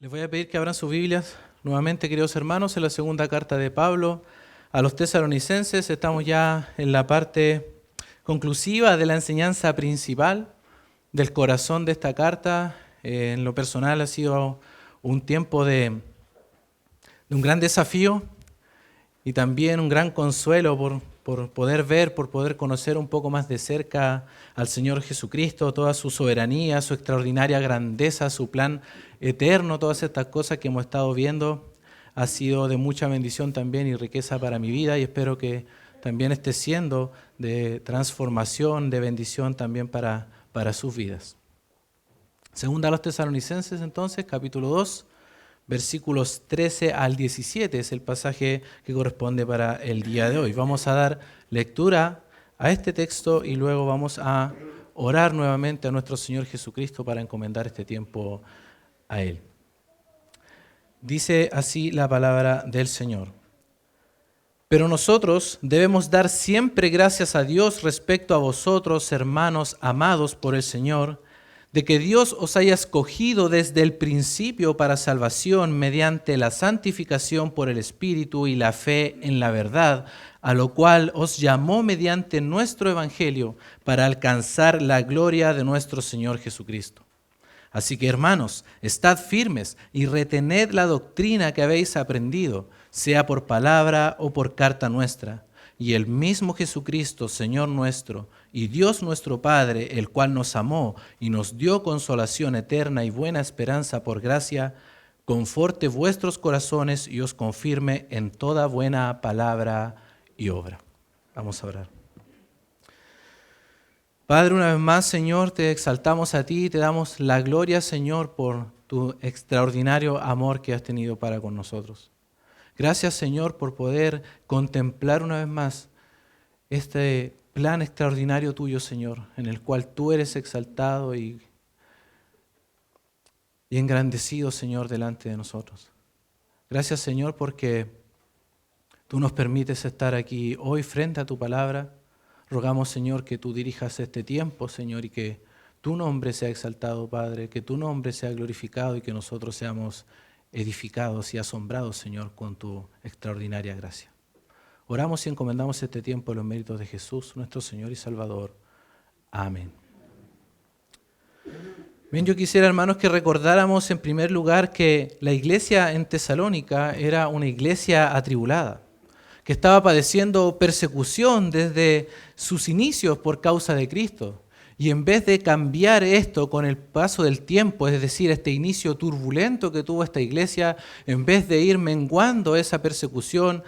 Les voy a pedir que abran sus Biblias nuevamente, queridos hermanos, en la segunda carta de Pablo a los tesalonicenses. Estamos ya en la parte conclusiva de la enseñanza principal del corazón de esta carta. En lo personal ha sido un tiempo de un gran desafío y también un gran consuelo por poder ver, por poder conocer un poco más de cerca al Señor Jesucristo, toda su soberanía, su extraordinaria grandeza, su plan eterno, todas estas cosas que hemos estado viendo. Ha sido de mucha bendición también y riqueza para mi vida, y espero que también esté siendo de transformación, de bendición también para sus vidas. Segunda a los tesalonicenses, entonces, capítulo 2, versículos 13 al 17, es el pasaje que corresponde para el día de hoy. Vamos a dar lectura a este texto y luego vamos a orar nuevamente a nuestro Señor Jesucristo para encomendar este tiempo a Él. Dice así la palabra del Señor. Pero nosotros debemos dar siempre gracias a Dios respecto a vosotros, hermanos amados por el Señor, de que Dios os haya escogido desde el principio para salvación mediante la santificación por el Espíritu y la fe en la verdad, a lo cual os llamó mediante nuestro Evangelio para alcanzar la gloria de nuestro Señor Jesucristo. Así que, hermanos, estad firmes y retened la doctrina que habéis aprendido, sea por palabra o por carta nuestra. Y el mismo Jesucristo, Señor nuestro, y Dios nuestro Padre, el cual nos amó y nos dio consolación eterna y buena esperanza por gracia, conforte vuestros corazones y os confirme en toda buena palabra y obra. Vamos a orar. Padre, una vez más, Señor, te exaltamos a ti y te damos la gloria, Señor, por tu extraordinario amor que has tenido para con nosotros. Gracias, Señor, por poder contemplar una vez más este plan extraordinario tuyo, Señor, en el cual tú eres exaltado y engrandecido, Señor, delante de nosotros. Gracias, Señor, porque tú nos permites estar aquí hoy frente a tu palabra. Rogamos, Señor, que tú dirijas este tiempo, Señor, y que tu nombre sea exaltado, Padre, que tu nombre sea glorificado y que nosotros seamos edificados y asombrados, Señor, con tu extraordinaria gracia. Oramos y encomendamos este tiempo en los méritos de Jesús, nuestro Señor y Salvador. Amén. Bien, yo quisiera, hermanos, que recordáramos en primer lugar que la iglesia en Tesalónica era una iglesia atribulada, que estaba padeciendo persecución desde sus inicios por causa de Cristo. Y en vez de cambiar esto con el paso del tiempo, es decir, este inicio turbulento que tuvo esta iglesia, en vez de ir menguando esa persecución,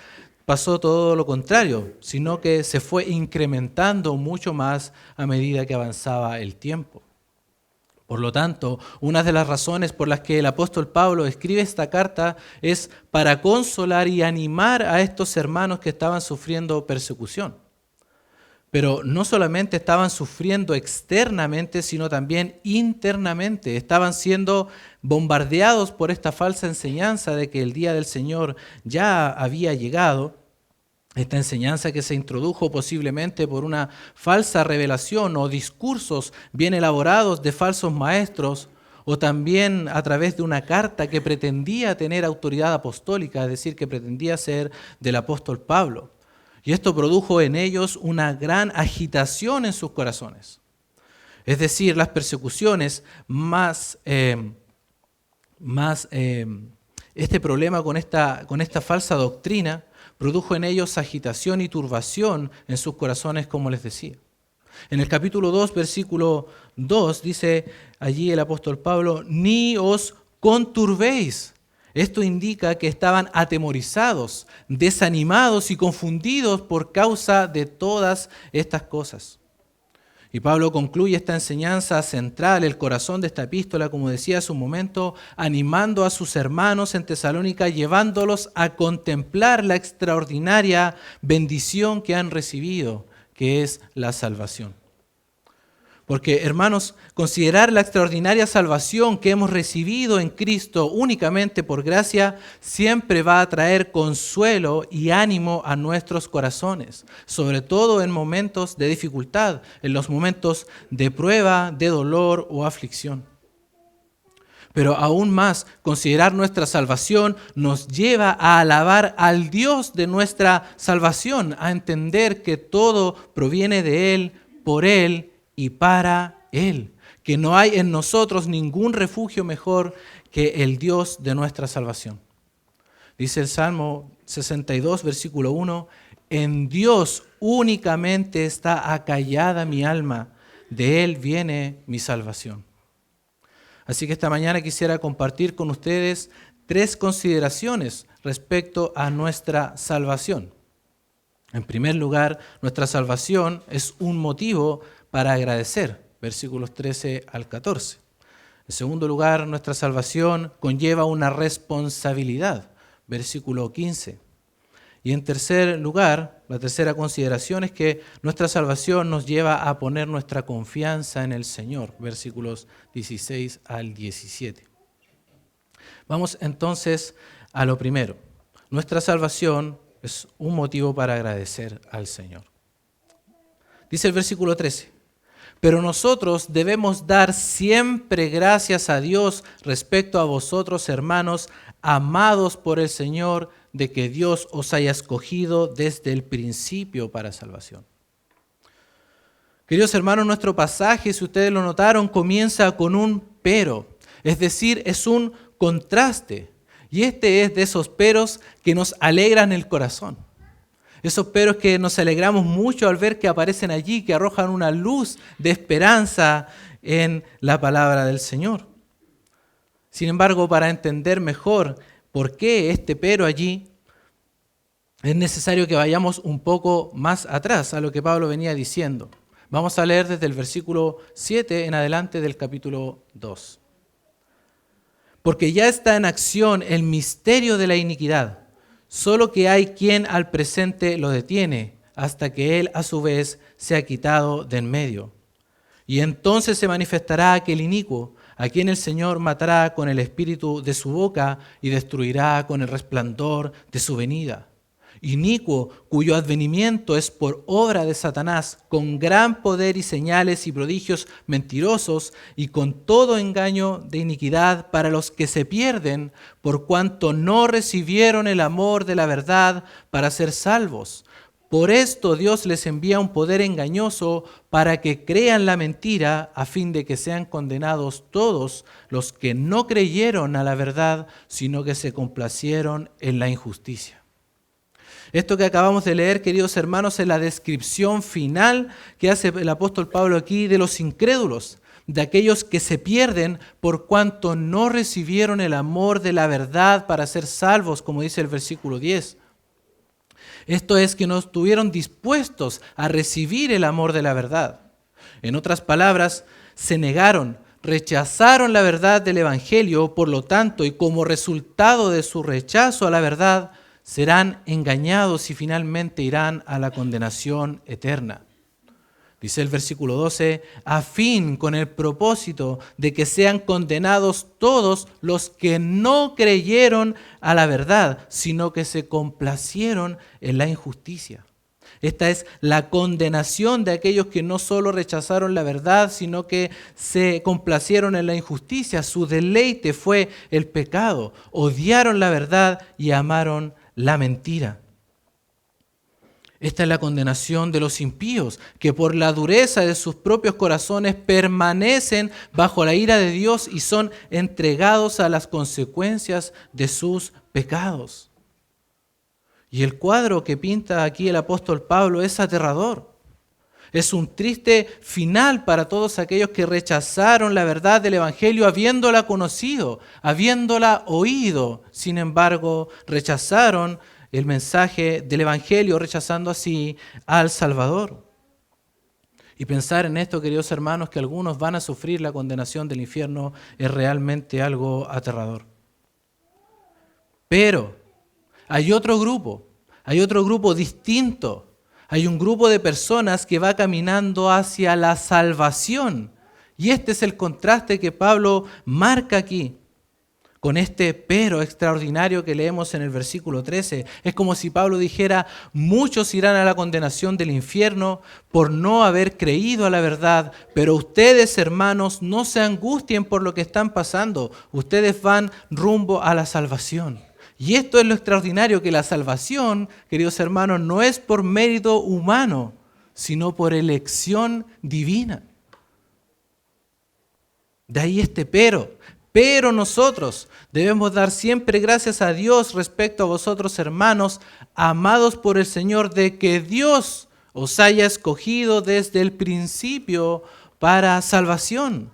pasó todo lo contrario, sino que se fue incrementando mucho más a medida que avanzaba el tiempo. Por lo tanto, una de las razones por las que el apóstol Pablo escribe esta carta es para consolar y animar a estos hermanos que estaban sufriendo persecución. Pero no solamente estaban sufriendo externamente, sino también internamente. Estaban siendo bombardeados por esta falsa enseñanza de que el día del Señor ya había llegado. Esta enseñanza que se introdujo posiblemente por una falsa revelación o discursos bien elaborados de falsos maestros, o también a través de una carta que pretendía tener autoridad apostólica, es decir, que pretendía ser del apóstol Pablo. Y esto produjo en ellos una gran agitación en sus corazones. Es decir, las persecuciones este problema con esta falsa doctrina produjo en ellos agitación y turbación en sus corazones, como les decía. En el capítulo 2, versículo 2, dice allí el apóstol Pablo, ni os conturbéis. Esto indica que estaban atemorizados, desanimados y confundidos por causa de todas estas cosas. Y Pablo concluye esta enseñanza central, el corazón de esta epístola, como decía hace un momento, animando a sus hermanos en Tesalónica, llevándolos a contemplar la extraordinaria bendición que han recibido, que es la salvación. Porque, hermanos, considerar la extraordinaria salvación que hemos recibido en Cristo únicamente por gracia siempre va a traer consuelo y ánimo a nuestros corazones, sobre todo en momentos de dificultad, en los momentos de prueba, de dolor o aflicción. Pero aún más, considerar nuestra salvación nos lleva a alabar al Dios de nuestra salvación, a entender que todo proviene de Él, por Él y para Él. Que no hay en nosotros ningún refugio mejor que el Dios de nuestra salvación. Dice el Salmo 62, versículo 1, en Dios únicamente está acallada mi alma, de Él viene mi salvación. Así que esta mañana quisiera compartir con ustedes 3 consideraciones respecto a nuestra salvación. En primer lugar, nuestra salvación es un motivo para agradecer, versículos 13 al 14. En segundo lugar, nuestra salvación conlleva una responsabilidad, versículo 15. Y en tercer lugar, la tercera consideración es que nuestra salvación nos lleva a poner nuestra confianza en el Señor, versículos 16 al 17. Vamos entonces a lo primero. Nuestra salvación es un motivo para agradecer al Señor. Dice el versículo 13, pero nosotros debemos dar siempre gracias a Dios respecto a vosotros, hermanos, amados por el Señor, de que Dios os haya escogido desde el principio para salvación. Queridos hermanos, nuestro pasaje, si ustedes lo notaron, comienza con un pero, es decir, es un contraste. Y este es de esos peros que nos alegran el corazón. Esos peros que nos alegramos mucho al ver que aparecen allí, que arrojan una luz de esperanza en la palabra del Señor. Sin embargo, para entender mejor por qué este pero allí, es necesario que vayamos un poco más atrás a lo que Pablo venía diciendo. Vamos a leer desde el versículo 7 en adelante del capítulo 2. Porque ya está en acción el misterio de la iniquidad, solo que hay quien al presente lo detiene, hasta que él a su vez se ha quitado de en medio. Y entonces se manifestará aquel inicuo, a quien el Señor matará con el espíritu de su boca y destruirá con el resplandor de su venida. Inicuo, cuyo advenimiento es por obra de Satanás, con gran poder y señales y prodigios mentirosos, y con todo engaño de iniquidad para los que se pierden, por cuanto no recibieron el amor de la verdad para ser salvos. Por esto Dios les envía un poder engañoso para que crean la mentira, a fin de que sean condenados todos los que no creyeron a la verdad, sino que se complacieron en la injusticia. Esto que acabamos de leer, queridos hermanos, es la descripción final que hace el apóstol Pablo aquí de los incrédulos, de aquellos que se pierden por cuanto no recibieron el amor de la verdad para ser salvos, como dice el versículo 10. Esto es que no estuvieron dispuestos a recibir el amor de la verdad. En otras palabras, se negaron, rechazaron la verdad del Evangelio, por lo tanto, y como resultado de su rechazo a la verdad, serán engañados y finalmente irán a la condenación eterna. Dice el versículo 12, a fin con el propósito de que sean condenados todos los que no creyeron a la verdad, sino que se complacieron en la injusticia. Esta es la condenación de aquellos que no solo rechazaron la verdad, sino que se complacieron en la injusticia. Su deleite fue el pecado. Odiaron la verdad y amaron la mentira. Esta es la condenación de los impíos, que por la dureza de sus propios corazones permanecen bajo la ira de Dios y son entregados a las consecuencias de sus pecados. Y el cuadro que pinta aquí el apóstol Pablo es aterrador. Es un triste final para todos aquellos que rechazaron la verdad del Evangelio habiéndola conocido, habiéndola oído. Sin embargo, rechazaron el mensaje del Evangelio, rechazando así al Salvador. Y pensar en esto, queridos hermanos, que algunos van a sufrir la condenación del infierno, es realmente algo aterrador. Pero hay otro grupo distinto. Hay un grupo de personas que va caminando hacia la salvación. Y este es el contraste que Pablo marca aquí. con este pero extraordinario que leemos en el versículo 13. Es como si Pablo dijera, muchos irán a la condenación del infierno por no haber creído a la verdad, pero ustedes, hermanos, no se angustien por lo que están pasando. Ustedes van rumbo a la salvación. Y esto es lo extraordinario, que la salvación, queridos hermanos, no es por mérito humano, sino por elección divina. De ahí este pero. Pero nosotros debemos dar siempre gracias a Dios respecto a vosotros, hermanos, amados por el Señor, de que Dios os haya escogido desde el principio para salvación.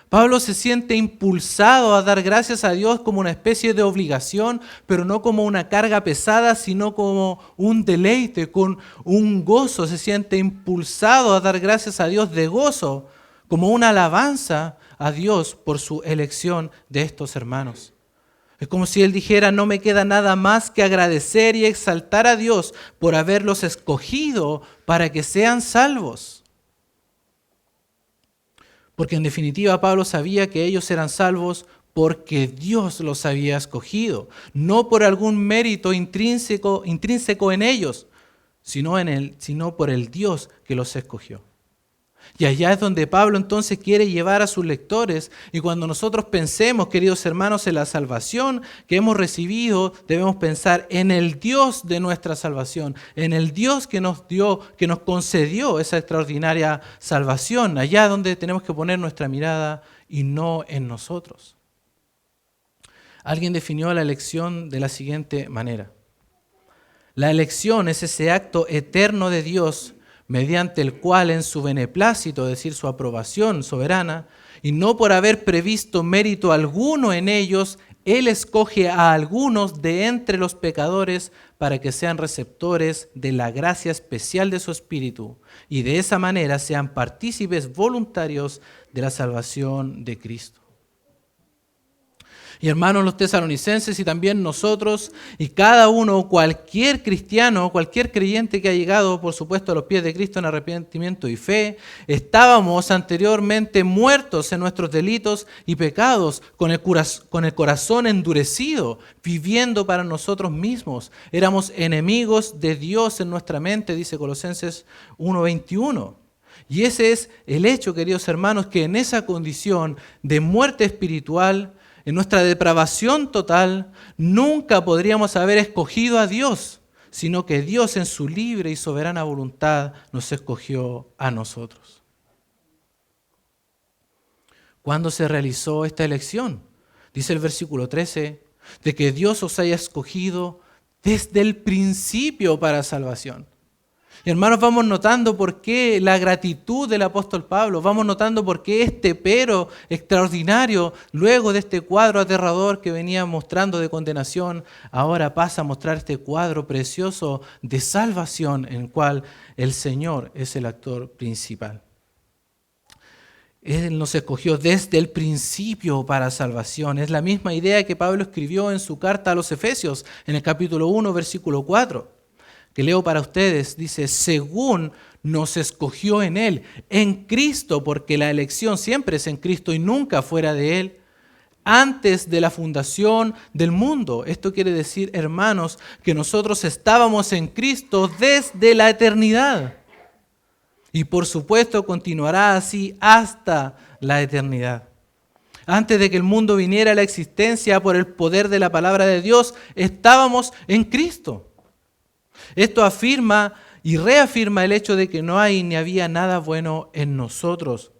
Pablo se siente impulsado a dar gracias a Dios como una especie de obligación, pero no como una carga pesada, sino como un deleite, con un gozo. Se siente impulsado a dar gracias a Dios de gozo, como una alabanza a Dios por su elección de estos hermanos. Es como si él dijera, no me queda nada más que agradecer y exaltar a Dios por haberlos escogido para que sean salvos. Porque en definitiva Pablo sabía que ellos eran salvos porque Dios los había escogido, no por algún mérito intrínseco en ellos, sino por el Dios que los escogió. Y allá es donde Pablo entonces quiere llevar a sus lectores. Y cuando nosotros pensemos, queridos hermanos, en la salvación que hemos recibido, debemos pensar en el Dios de nuestra salvación, en el Dios que nos dio, que nos concedió esa extraordinaria salvación. Allá donde tenemos que poner nuestra mirada y no en nosotros. Alguien definió la elección de la siguiente manera. La elección es ese acto eterno de Dios mediante el cual en su beneplácito, es decir, su aprobación soberana, y no por haber previsto mérito alguno en ellos, Él escoge a algunos de entre los pecadores para que sean receptores de la gracia especial de su Espíritu y de esa manera sean partícipes voluntarios de la salvación de Cristo. Y hermanos, los tesalonicenses y también nosotros y cada uno, cualquier cristiano, cualquier creyente que ha llegado, por supuesto, a los pies de Cristo en arrepentimiento y fe, estábamos anteriormente muertos en nuestros delitos y pecados, con el corazón endurecido, viviendo para nosotros mismos. Éramos enemigos de Dios en nuestra mente, dice Colosenses 1:21. Y ese es el hecho, queridos hermanos, que en esa condición de muerte espiritual, en nuestra depravación total, nunca podríamos haber escogido a Dios, sino que Dios en su libre y soberana voluntad nos escogió a nosotros. ¿Cuándo se realizó esta elección? Dice el versículo 13, de que Dios os haya escogido desde el principio para salvación. Y hermanos, vamos notando por qué la gratitud del apóstol Pablo, vamos notando por qué este pero extraordinario, luego de este cuadro aterrador que venía mostrando de condenación, ahora pasa a mostrar este cuadro precioso de salvación en el cual el Señor es el actor principal. Él nos escogió desde el principio para salvación. Es la misma idea que Pablo escribió en su carta a los Efesios, en el capítulo 1, versículo 4. Que leo para ustedes, dice, según nos escogió en Él, en Cristo, porque la elección siempre es en Cristo y nunca fuera de Él, antes de la fundación del mundo. Esto quiere decir, hermanos, que nosotros estábamos en Cristo desde la eternidad. Y por supuesto continuará así hasta la eternidad. Antes de que el mundo viniera a la existencia por el poder de la palabra de Dios, estábamos en Cristo. Esto afirma y reafirma el hecho de que no hay ni había nada bueno en nosotros.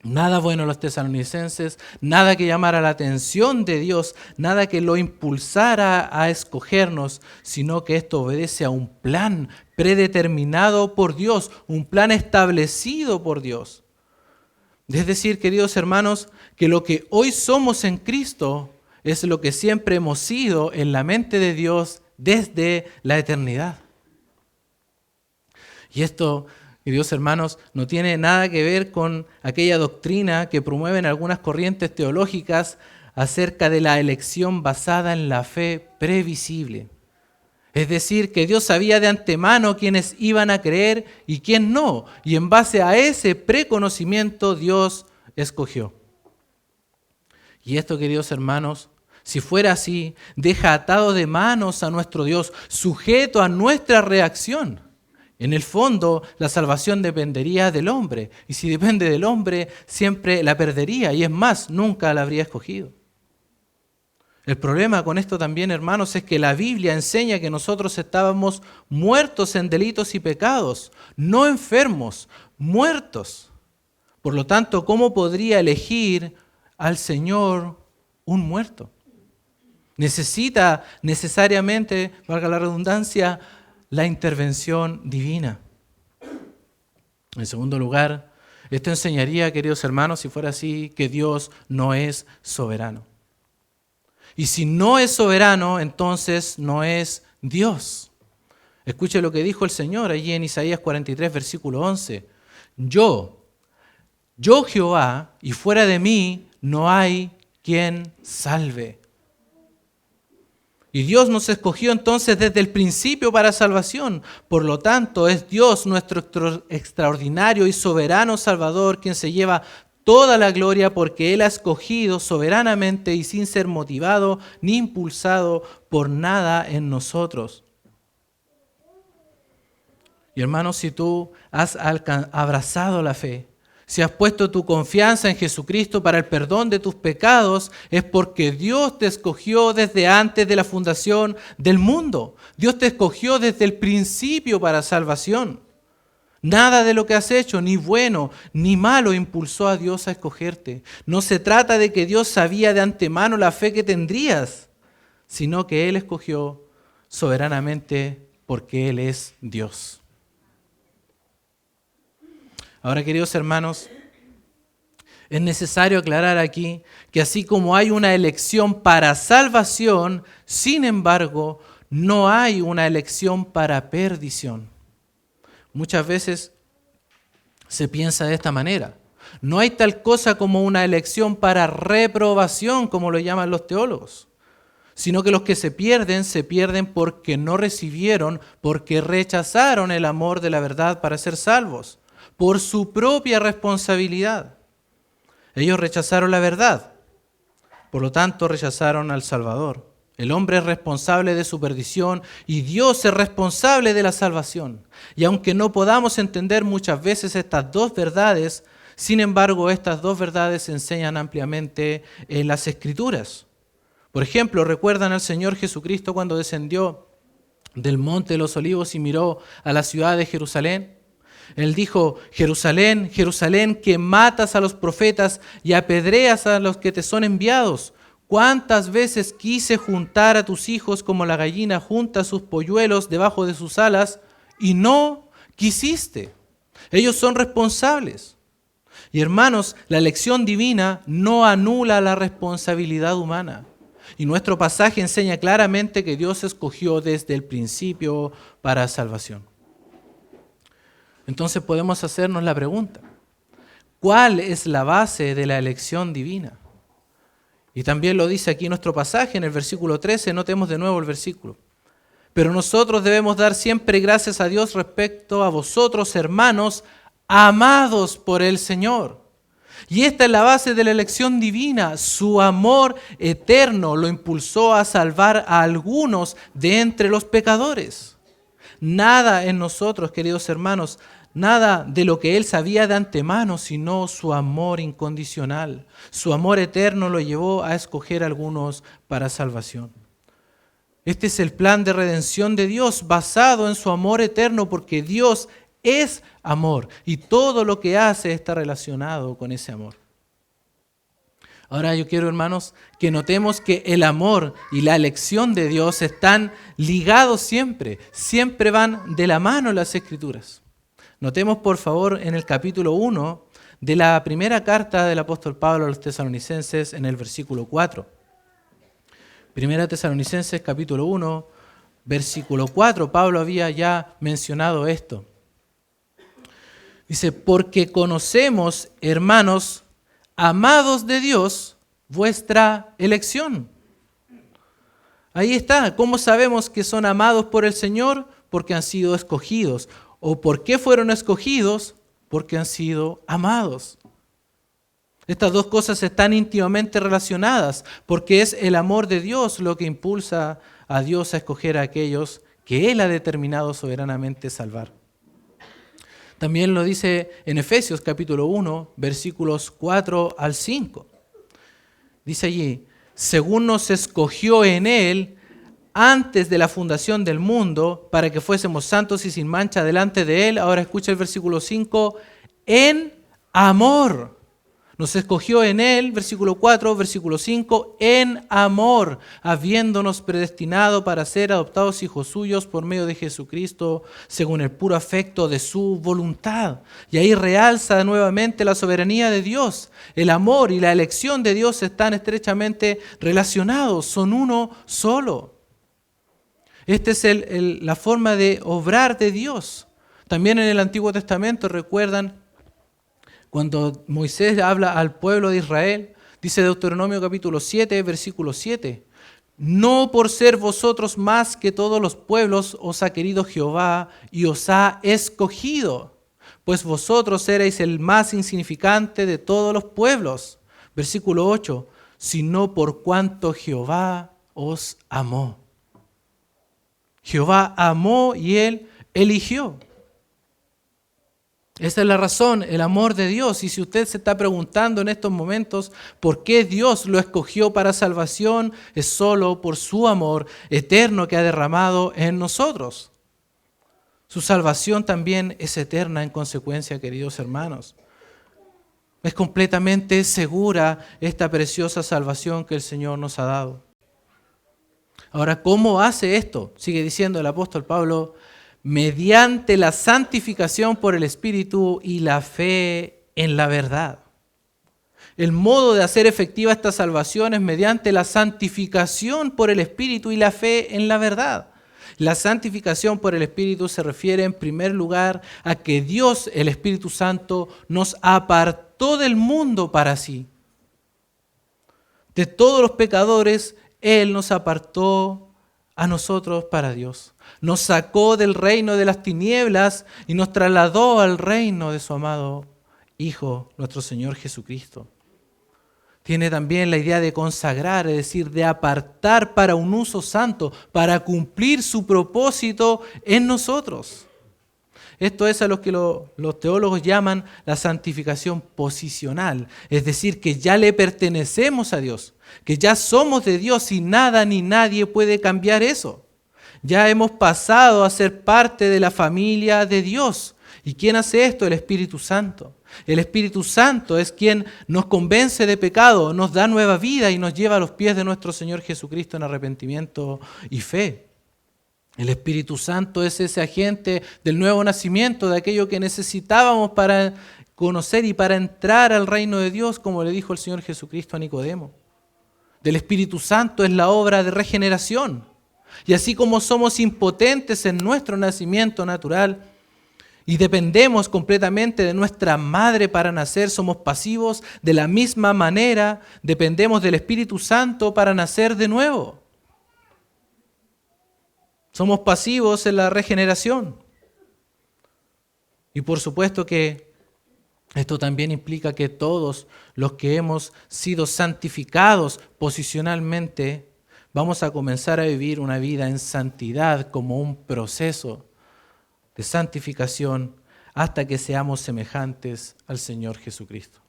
Nada bueno en los tesalonicenses, nada que llamara la atención de Dios, nada que lo impulsara a escogernos, sino que esto obedece a un plan predeterminado por Dios, un plan establecido por Dios. Es decir, queridos hermanos, que lo que hoy somos en Cristo es lo que siempre hemos sido en la mente de Dios desde la eternidad. Y esto, queridos hermanos, no tiene nada que ver con aquella doctrina que promueven algunas corrientes teológicas acerca de la elección basada en la fe previsible. Es decir, que Dios sabía de antemano quiénes iban a creer y quién no. Y en base a ese preconocimiento Dios escogió. Y esto, queridos hermanos, Si fuera así, deja atado de manos a nuestro Dios, sujeto a nuestra reacción. En el fondo, la salvación dependería del hombre, y si depende del hombre, siempre la perdería, y es más, nunca la habría escogido. El problema con esto también, hermanos, es que la Biblia enseña que nosotros estábamos muertos en delitos y pecados, no enfermos, muertos. Por lo tanto, ¿cómo podría elegir al Señor un muerto? Necesita necesariamente, valga la redundancia, la intervención divina. En segundo lugar, esto enseñaría, queridos hermanos, si fuera así, que Dios no es soberano. Y si no es soberano, entonces no es Dios. Escuche lo que dijo el Señor allí en Isaías 43, versículo 11. Yo Jehová, y fuera de mí no hay quien salve. Y Dios nos escogió entonces desde el principio para salvación. Por lo tanto, es Dios nuestro extraordinario y soberano Salvador quien se lleva toda la gloria porque Él ha escogido soberanamente y sin ser motivado ni impulsado por nada en nosotros. Y hermanos, si tú has abrazado la fe, si has puesto tu confianza en Jesucristo para el perdón de tus pecados, es porque Dios te escogió desde antes de la fundación del mundo. Dios te escogió desde el principio para salvación. Nada de lo que has hecho, ni bueno ni malo, impulsó a Dios a escogerte. No se trata de que Dios sabía de antemano la fe que tendrías, sino que Él escogió soberanamente porque Él es Dios. Ahora, queridos hermanos, es necesario aclarar aquí que así como hay una elección para salvación, sin embargo, no hay una elección para perdición. Muchas veces se piensa de esta manera. No hay tal cosa como una elección para reprobación, como lo llaman los teólogos, sino que los que se pierden porque no recibieron, porque rechazaron el amor de la verdad para ser salvos, por su propia responsabilidad. Ellos rechazaron la verdad, por lo tanto rechazaron al Salvador. El hombre es responsable de su perdición y Dios es responsable de la salvación. Y aunque no podamos entender muchas veces estas dos verdades, sin embargo, estas dos verdades se enseñan ampliamente en las Escrituras. Por ejemplo, ¿recuerdan al Señor Jesucristo cuando descendió del Monte de los Olivos y miró a la ciudad de Jerusalén? Él dijo: Jerusalén, Jerusalén, que matas a los profetas y apedreas a los que te son enviados. ¿Cuántas veces quise juntar a tus hijos como la gallina junta sus polluelos debajo de sus alas y no quisiste? Ellos son responsables. Y hermanos, la elección divina no anula la responsabilidad humana. Y nuestro pasaje enseña claramente que Dios escogió desde el principio para salvación. Entonces podemos hacernos la pregunta: ¿cuál es la base de la elección divina? Y también lo dice aquí nuestro pasaje en el versículo 13, notemos de nuevo el versículo. Pero nosotros debemos dar siempre gracias a Dios respecto a vosotros, hermanos, amados por el Señor. Y esta es la base de la elección divina. Su amor eterno lo impulsó a salvar a algunos de entre los pecadores. Nada en nosotros, queridos hermanos, nada de lo que Él sabía de antemano, sino su amor incondicional. Su amor eterno lo llevó a escoger a algunos para salvación. Este es el plan de redención de Dios basado en su amor eterno, porque Dios es amor y todo lo que hace está relacionado con ese amor. Ahora yo quiero, hermanos, que notemos que el amor y la elección de Dios están ligados siempre van de la mano en las Escrituras. Notemos, por favor, en el capítulo 1 de la primera carta del apóstol Pablo a los tesalonicenses, en el versículo 4. Primera Tesalonicenses, capítulo 1, versículo 4. Pablo había ya mencionado esto. Dice: porque conocemos, hermanos, amados de Dios, vuestra elección. Ahí está. ¿Cómo sabemos que son amados por el Señor? Porque han sido escogidos. ¿O por qué fueron escogidos? Porque han sido amados. Estas dos cosas están íntimamente relacionadas porque es el amor de Dios lo que impulsa a Dios a escoger a aquellos que Él ha determinado soberanamente salvar. También lo dice en Efesios capítulo 1, versículos 4 al 5. Dice allí, según nos escogió en Él antes de la fundación del mundo, para que fuésemos santos y sin mancha delante de Él. Ahora escucha el versículo 5, en amor. Nos escogió en Él, versículo 4, versículo 5, en amor, habiéndonos predestinado para ser adoptados hijos suyos por medio de Jesucristo, según el puro afecto de su voluntad. Y ahí realza nuevamente la soberanía de Dios. El amor y la elección de Dios están estrechamente relacionados, son uno solo. Esta es la forma de obrar de Dios. También en el Antiguo Testamento, recuerdan, cuando Moisés habla al pueblo de Israel, dice Deuteronomio capítulo 7, versículo 7, no por ser vosotros más que todos los pueblos os ha querido Jehová y os ha escogido, pues vosotros erais el más insignificante de todos los pueblos. Versículo 8, sino por cuanto Jehová os amó. Jehová amó y Él eligió. Esa es la razón, el amor de Dios. Y si usted se está preguntando en estos momentos por qué Dios lo escogió para salvación, es solo por su amor eterno que ha derramado en nosotros. Su salvación también es eterna en consecuencia, queridos hermanos. Es completamente segura esta preciosa salvación que el Señor nos ha dado. Ahora, ¿cómo hace esto? Sigue diciendo el apóstol Pablo, mediante la santificación por el Espíritu y la fe en la verdad. El modo de hacer efectiva esta salvación es mediante la santificación por el Espíritu y la fe en la verdad. La santificación por el Espíritu se refiere en primer lugar a que Dios, el Espíritu Santo, nos apartó del mundo para sí. De todos los pecadores, Él nos apartó a nosotros para Dios. Nos sacó del reino de las tinieblas y nos trasladó al reino de su amado Hijo, nuestro Señor Jesucristo. Tiene también la idea de consagrar, es decir, de apartar para un uso santo, para cumplir su propósito en nosotros. Esto es a lo que los teólogos llaman la santificación posicional, es decir, que ya le pertenecemos a Dios, que ya somos de Dios y nada ni nadie puede cambiar eso. Ya hemos pasado a ser parte de la familia de Dios. ¿Y quién hace esto? El Espíritu Santo. El Espíritu Santo es quien nos convence de pecado, nos da nueva vida y nos lleva a los pies de nuestro Señor Jesucristo en arrepentimiento y fe. El Espíritu Santo es ese agente del nuevo nacimiento, de aquello que necesitábamos para conocer y para entrar al reino de Dios, como le dijo el Señor Jesucristo a Nicodemo. Del Espíritu Santo es la obra de regeneración. Y así como somos impotentes en nuestro nacimiento natural y dependemos completamente de nuestra madre para nacer, somos pasivos, de la misma manera dependemos del Espíritu Santo para nacer de nuevo. Somos pasivos en la regeneración. Y por supuesto que esto también implica que todos los que hemos sido santificados posicionalmente, vamos a comenzar a vivir una vida en santidad como un proceso de santificación hasta que seamos semejantes al Señor Jesucristo.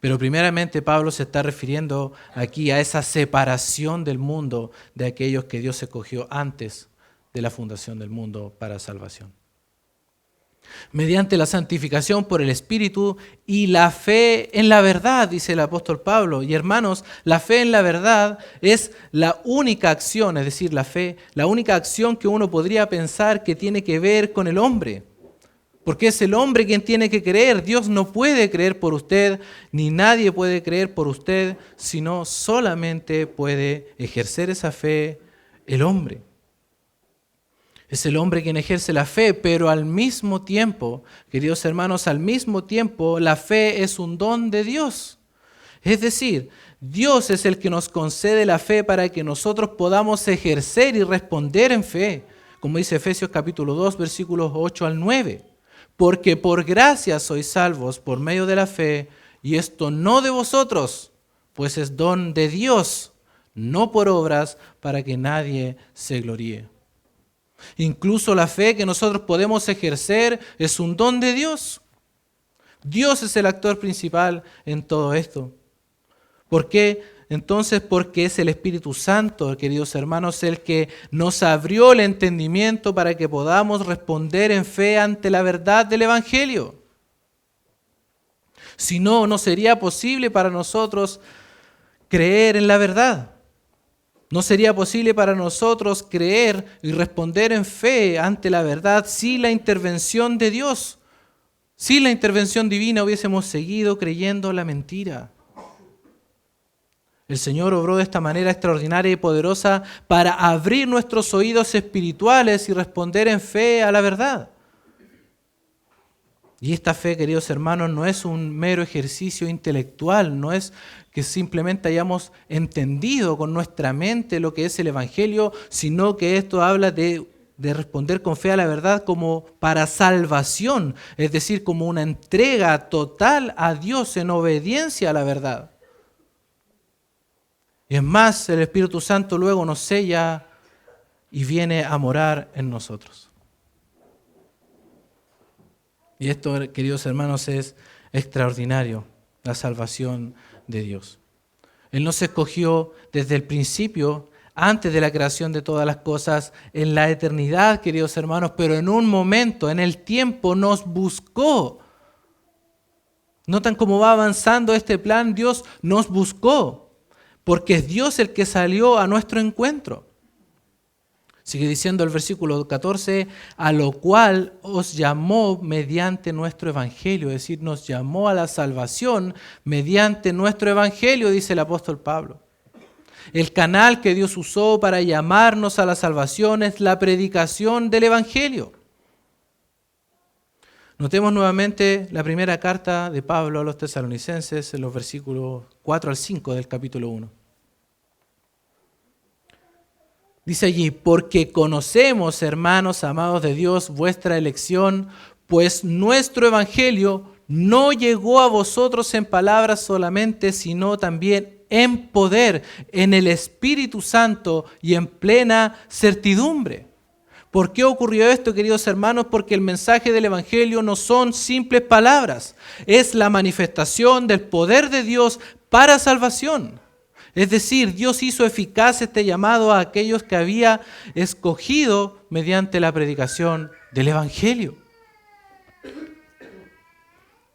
Pero primeramente Pablo se está refiriendo aquí a esa separación del mundo de aquellos que Dios escogió antes de la fundación del mundo para salvación. Mediante la santificación por el Espíritu y la fe en la verdad, dice el apóstol Pablo. Y hermanos, la fe en la verdad es la única acción, es decir, la fe, la única acción que uno podría pensar que tiene que ver con el hombre. Porque es el hombre quien tiene que creer. Dios no puede creer por usted, ni nadie puede creer por usted, sino solamente puede ejercer esa fe el hombre. Es el hombre quien ejerce la fe, pero al mismo tiempo, queridos hermanos, al mismo tiempo la fe es un don de Dios. Es decir, Dios es el que nos concede la fe para que nosotros podamos ejercer y responder en fe, como dice Efesios capítulo 2, versículos 8 al 9. Porque por gracia sois salvos por medio de la fe, y esto no de vosotros, pues es don de Dios, no por obras, para que nadie se gloríe. Incluso la fe que nosotros podemos ejercer es un don de Dios. Dios es el actor principal en todo esto. ¿Por qué? Entonces, porque es el Espíritu Santo, queridos hermanos, el que nos abrió el entendimiento para que podamos responder en fe ante la verdad del Evangelio. Si no, no sería posible para nosotros creer en la verdad. No sería posible para nosotros creer y responder en fe ante la verdad sin la intervención de Dios. Sin la intervención divina hubiésemos seguido creyendo la mentira. El Señor obró de esta manera extraordinaria y poderosa para abrir nuestros oídos espirituales y responder en fe a la verdad. Y esta fe, queridos hermanos, no es un mero ejercicio intelectual, no es que simplemente hayamos entendido con nuestra mente lo que es el Evangelio, sino que esto habla de responder con fe a la verdad como para salvación, es decir, como una entrega total a Dios en obediencia a la verdad. Y es más, el Espíritu Santo luego nos sella y viene a morar en nosotros. Y esto, queridos hermanos, es extraordinario, la salvación de Dios. Él nos escogió desde el principio, antes de la creación de todas las cosas, en la eternidad, queridos hermanos, pero en un momento, en el tiempo, nos buscó. Notan cómo va avanzando este plan, Dios nos buscó, porque es Dios el que salió a nuestro encuentro. Sigue diciendo el versículo 14, a lo cual os llamó mediante nuestro evangelio, es decir, nos llamó a la salvación mediante nuestro evangelio, dice el apóstol Pablo. El canal que Dios usó para llamarnos a la salvación es la predicación del evangelio. Notemos nuevamente la primera carta de Pablo a los tesalonicenses en los versículos 4 al 5 del capítulo 1. Dice allí, porque conocemos, hermanos amados de Dios, vuestra elección, pues nuestro evangelio no llegó a vosotros en palabras solamente, sino también en poder, en el Espíritu Santo y en plena certidumbre. ¿Por qué ocurrió esto, queridos hermanos? Porque el mensaje del evangelio no son simples palabras, es la manifestación del poder de Dios para salvación. Es decir, Dios hizo eficaz este llamado a aquellos que había escogido mediante la predicación del evangelio.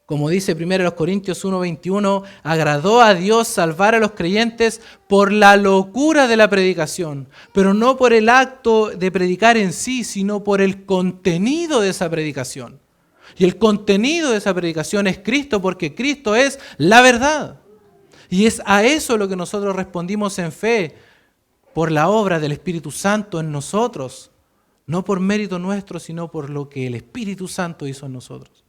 Como dice 1 Corintios 1:21, agradó a Dios salvar a los creyentes por la locura de la predicación, pero no por el acto de predicar en sí, sino por el contenido de esa predicación. Y el contenido de esa predicación es Cristo, porque Cristo es la verdad. Y es a eso lo que nosotros respondimos en fe, por la obra del Espíritu Santo en nosotros, no por mérito nuestro, sino por lo que el Espíritu Santo hizo en nosotros.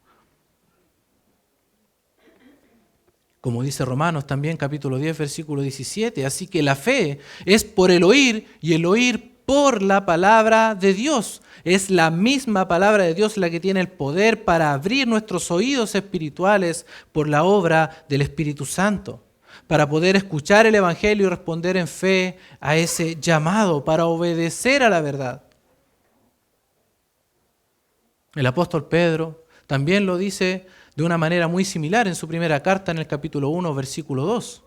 Como dice Romanos también, capítulo 10, versículo 17, así que la fe es por el oír y el oír por la palabra de Dios. Es la misma palabra de Dios la que tiene el poder para abrir nuestros oídos espirituales por la obra del Espíritu Santo, para poder escuchar el Evangelio y responder en fe a ese llamado, para obedecer a la verdad. El apóstol Pedro también lo dice de una manera muy similar en su primera carta en el capítulo 1, versículo 2.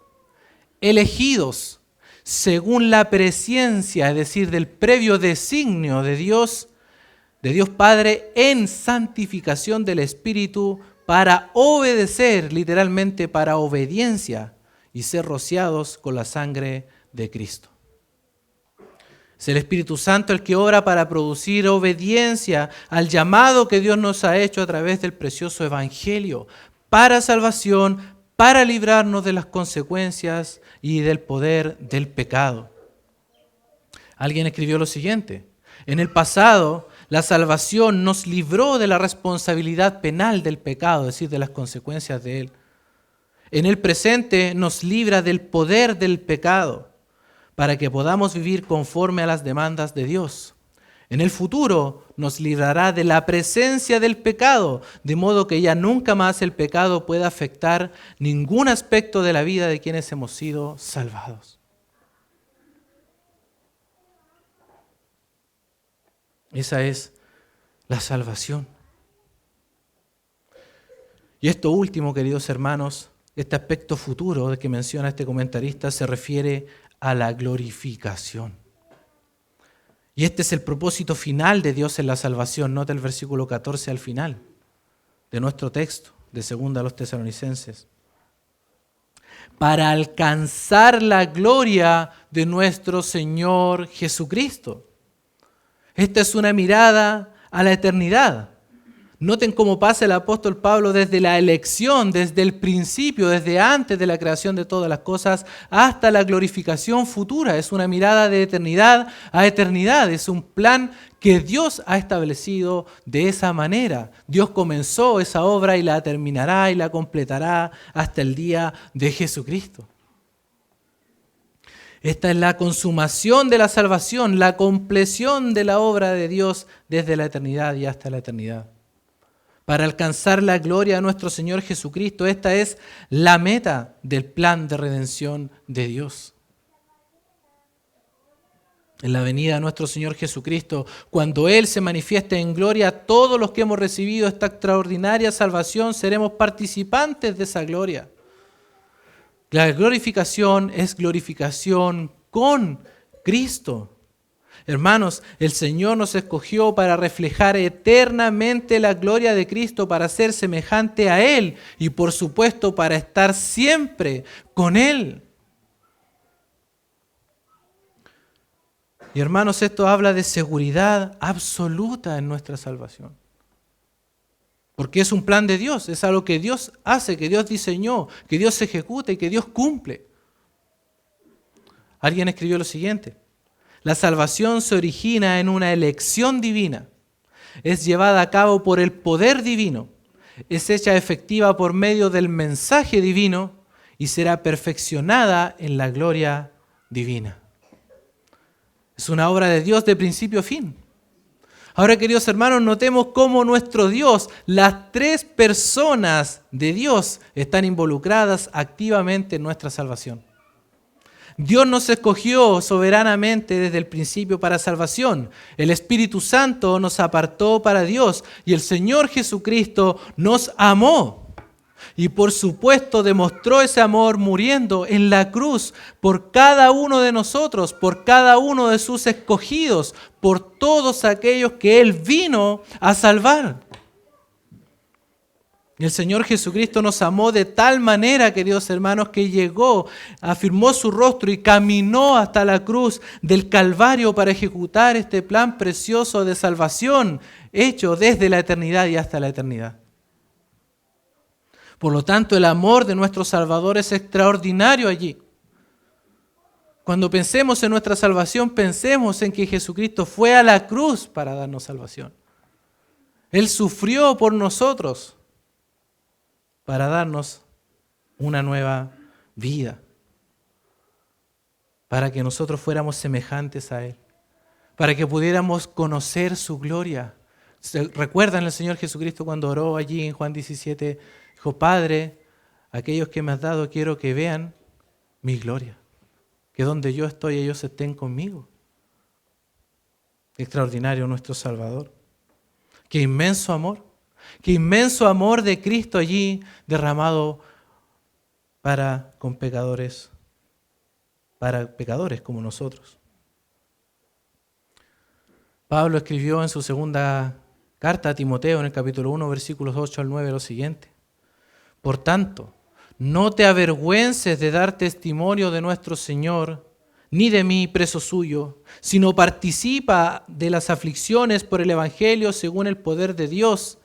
Elegidos según la presciencia, es decir, del previo designio de Dios Padre en santificación del Espíritu para obedecer, literalmente para obediencia, y ser rociados con la sangre de Cristo. Es el Espíritu Santo el que obra para producir obediencia al llamado que Dios nos ha hecho a través del precioso Evangelio, para salvación, para librarnos de las consecuencias y del poder del pecado. Alguien escribió lo siguiente: en el pasado, la salvación nos libró de la responsabilidad penal del pecado, es decir, de las consecuencias de él. En el presente nos libra del poder del pecado para que podamos vivir conforme a las demandas de Dios. En el futuro nos librará de la presencia del pecado, de modo que ya nunca más el pecado pueda afectar ningún aspecto de la vida de quienes hemos sido salvados. Esa es la salvación. Y esto último, queridos hermanos, este aspecto futuro de que menciona este comentarista se refiere a la glorificación. Y este es el propósito final de Dios en la salvación. Nota el versículo 14 al final de nuestro texto, de 2 a los Tesalonicenses. Para alcanzar la gloria de nuestro Señor Jesucristo. Esta es una mirada a la eternidad. Noten cómo pasa el apóstol Pablo desde la elección, desde el principio, desde antes de la creación de todas las cosas, hasta la glorificación futura. Es una mirada de eternidad a eternidad. Es un plan que Dios ha establecido de esa manera. Dios comenzó esa obra y la terminará y la completará hasta el día de Jesucristo. Esta es la consumación de la salvación, la compleción de la obra de Dios desde la eternidad y hasta la eternidad. Para alcanzar la gloria de nuestro Señor Jesucristo, esta es la meta del plan de redención de Dios. En la venida de nuestro Señor Jesucristo, cuando Él se manifieste en gloria, todos los que hemos recibido esta extraordinaria salvación seremos participantes de esa gloria. La glorificación es glorificación con Cristo. Hermanos, el Señor nos escogió para reflejar eternamente la gloria de Cristo, para ser semejante a Él y por supuesto para estar siempre con Él. Y hermanos, esto habla de seguridad absoluta en nuestra salvación. Porque es un plan de Dios, es algo que Dios hace, que Dios diseñó, que Dios ejecuta y que Dios cumple. Alguien escribió lo siguiente: la salvación se origina en una elección divina, es llevada a cabo por el poder divino, es hecha efectiva por medio del mensaje divino y será perfeccionada en la gloria divina. Es una obra de Dios de principio a fin. Ahora, queridos hermanos, notemos cómo nuestro Dios, las tres personas de Dios, están involucradas activamente en nuestra salvación. Dios nos escogió soberanamente desde el principio para salvación. El Espíritu Santo nos apartó para Dios y el Señor Jesucristo nos amó. Y por supuesto demostró ese amor muriendo en la cruz por cada uno de nosotros, por cada uno de sus escogidos, por todos aquellos que Él vino a salvar. Y el Señor Jesucristo nos amó de tal manera, queridos hermanos, que llegó, afirmó su rostro y caminó hasta la cruz del Calvario para ejecutar este plan precioso de salvación hecho desde la eternidad y hasta la eternidad. Por lo tanto, el amor de nuestro Salvador es extraordinario allí. Cuando pensemos en nuestra salvación, pensemos en que Jesucristo fue a la cruz para darnos salvación. Él sufrió por nosotros para darnos una nueva vida, para que nosotros fuéramos semejantes a Él, para que pudiéramos conocer su gloria. ¿Recuerdan el Señor Jesucristo cuando oró allí en Juan 17? Dijo: Padre, aquellos que me has dado quiero que vean mi gloria, que donde yo estoy ellos estén conmigo. Extraordinario nuestro Salvador. Qué inmenso amor de Cristo allí derramado para pecadores como nosotros. Pablo escribió en su segunda carta a Timoteo, en el capítulo 1, versículos 8 al 9, lo siguiente: por tanto, no te avergüences de dar testimonio de nuestro Señor, ni de mí, preso suyo, sino participa de las aflicciones por el Evangelio según el poder de Dios,